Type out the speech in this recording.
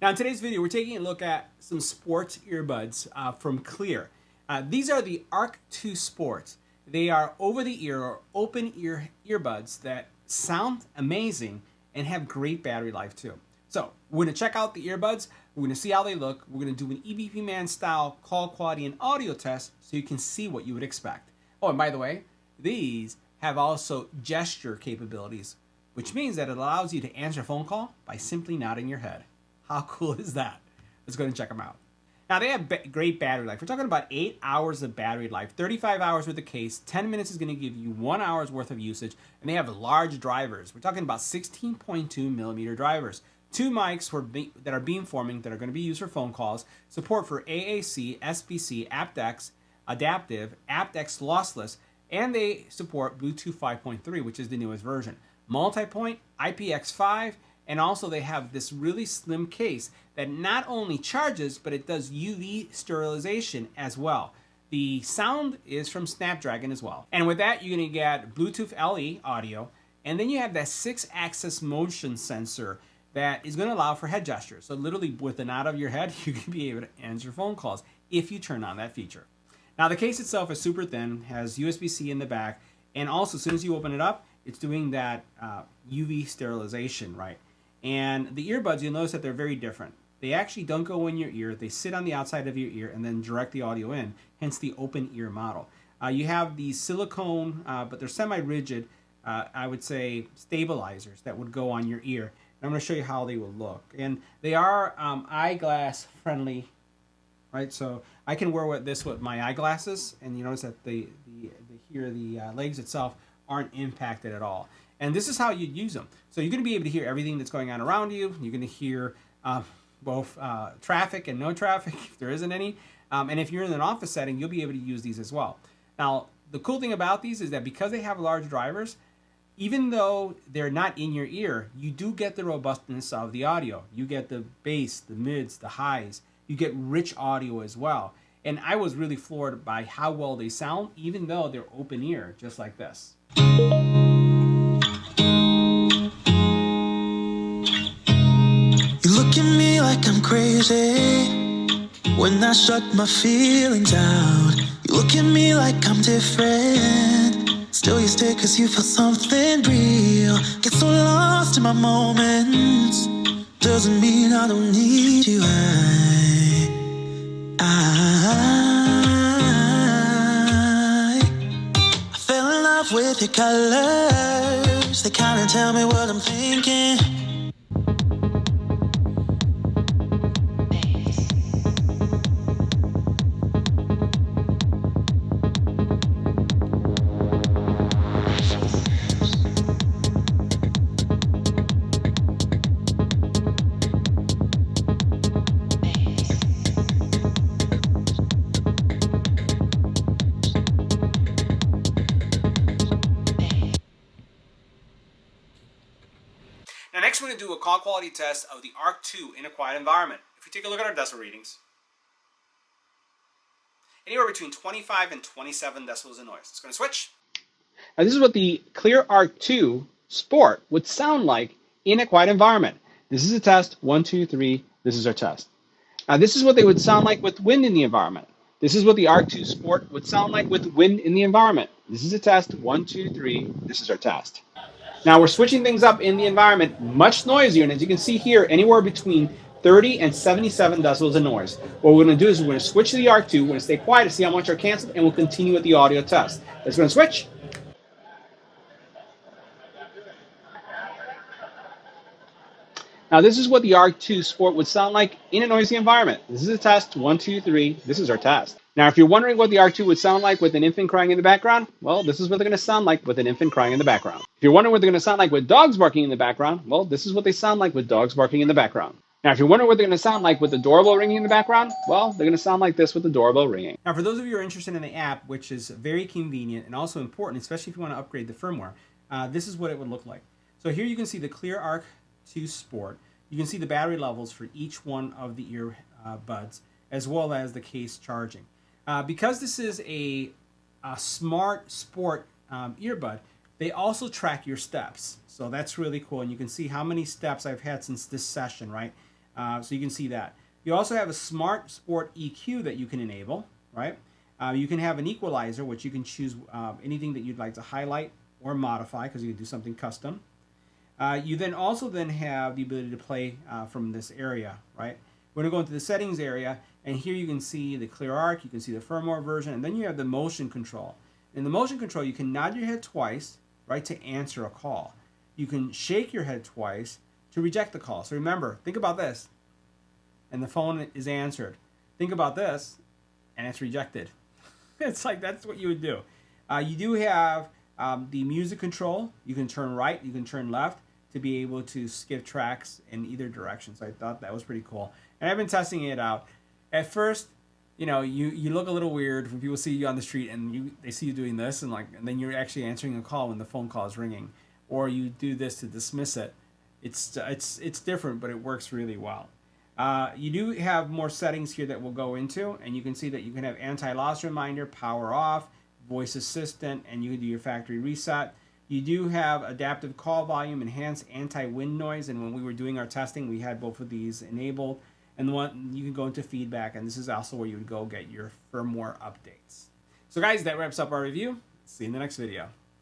Now in today's video, we're taking a look at some sports earbuds from Cleer. These are the Arc 2 Sports. They are over-the-ear or open-ear earbuds that sound amazing and have great battery life too. So we're going to check out the earbuds. We're going to see how they look. We're going to do an EBPMAN style call quality and audio test so you can see what you would expect. Oh, and by the way, these have also gesture capabilities, which means that it allows you to answer a phone call by simply nodding your head. How cool is that? Let's go and check them out. Now they have great battery life. We're talking about 8 hours of battery life, 35 hours with the case, 10 minutes is going to give you 1 hour's worth of usage, and they have large drivers. We're talking about 16.2 millimeter drivers. 2 mics that are beamforming that are going to be used for phone calls, support for AAC, SBC, aptX, adaptive, aptX lossless, and they support Bluetooth 5.3, which is the newest version. Multi-point, IPX5, and also they have this really slim case that not only charges, but it does UV sterilization as well. The sound is from Snapdragon as well. And with that, you're going to get Bluetooth LE audio, and then you have that 6-axis motion sensor that is going to allow for head gestures. So literally with the nod of your head, you can be able to answer phone calls if you turn on that feature. Now the case itself is super thin, has USB-C in the back, and also as soon as you open it up, it's doing that UV sterilization, right? And the earbuds, you'll notice that they're very different. They actually don't go in your ear. They sit on the outside of your ear and then direct the audio in, hence the open ear model. You have these silicone, but they're semi-rigid, I would say, stabilizers that would go on your ear. And I'm going to show you how they will look. And they are eyeglass friendly, right? So I can wear this with my eyeglasses, and you notice that the legs itself aren't impacted at all. And this is how you'd use them. So you're going to be able to hear everything that's going on around you. You're going to hear both traffic and no traffic, if there isn't any. And if you're in an office setting, you'll be able to use these as well. Now, the cool thing about these is that because they have large drivers, even though they're not in your ear, you do get the robustness of the audio. You get the bass, the mids, the highs. You get rich audio as well. And I was really floored by how well they sound, even though they're open ear, just like this. Look at me like I'm crazy when I shut my feelings out. You look at me like I'm different, still you stay cause you feel something real. Get so lost in my moments, doesn't mean I don't need you. I fell in love with your colors, they kinda tell me what I'm thinking. Now next we're going to do a call quality test of the Arc 2 in a quiet environment. If we take a look at our decibel readings, anywhere between 25 and 27 decibels of noise. It's going to switch. Now this is what the Cleer Arc 2 Sport would sound like in a quiet environment. This is a test. 1, 2, 3. This is our test. Now this is what they would sound like with wind in the environment. This is what the Arc 2 Sport would sound like with wind in the environment. This is a test. 1, 2, 3. This is our test. Now we're switching things up in the environment, much noisier, and as you can see here, anywhere between 30 and 77 decibels of noise. What we're going to do is we're going to switch to the Arc 2, we're going to stay quiet to see how much are canceled, and we'll continue with the audio test. Let's go and switch. Now this is what the Arc 2 Sport would sound like in a noisy environment. This is a test. 1, 2, 3. This is our test. Now if you're wondering what the Arc 2 would sound like with an infant crying in the background, well, this is what they're going to sound like with an infant crying in the background. If you're wondering what they're going to sound like with dogs barking in the background, well, this is what they sound like with dogs barking in the background. Now if you're wondering what they're going to sound like with the doorbell ringing in the background, well, they're going to sound like this with the doorbell ringing. Now for those of you who are interested in the app, which is very convenient and also important, especially if you want to upgrade the firmware, this is what it would look like. So here you can see the Cleer Arc 2 Sport. You can see the battery levels for each one of the earbuds, as well as the case charging. Because this is a smart sport earbud, they also track your steps. So that's really cool. And you can see how many steps I've had since this session, right? So you can see that. You also have a Smart Sport EQ that you can enable, right? You can have an equalizer, which you can choose anything that you'd like to highlight or modify, because you can do something custom. You then also have the ability to play from this area, right? We're going to go into the settings area, and here you can see the Cleer Arc, you can see the firmware version, and then you have the motion control. In the motion control, you can nod your head twice, right, to answer a call. You can shake your head twice to reject the call. So remember, think about this, and the phone is answered. Think about this, and it's rejected. It's like, that's what you would do. You do have the music control. You can turn right, you can turn left to be able to skip tracks in either direction. So I thought that was pretty cool. And I've been testing it out. At first, you know, you look a little weird when people see you on the street and they see you doing this, and then you're actually answering a call when the phone call is ringing, or you do this to dismiss it. It's different, but it works really well. You do have more settings here that we'll go into, and you can see that you can have anti-loss reminder, power off, voice assistant, and you can do your factory reset. You do have adaptive call volume, enhanced anti-wind noise, and when we were doing our testing, we had both of these enabled. And the one you can go into feedback, and this is also where you would go get your firmware updates. So guys, that wraps up our review. See you in the next video.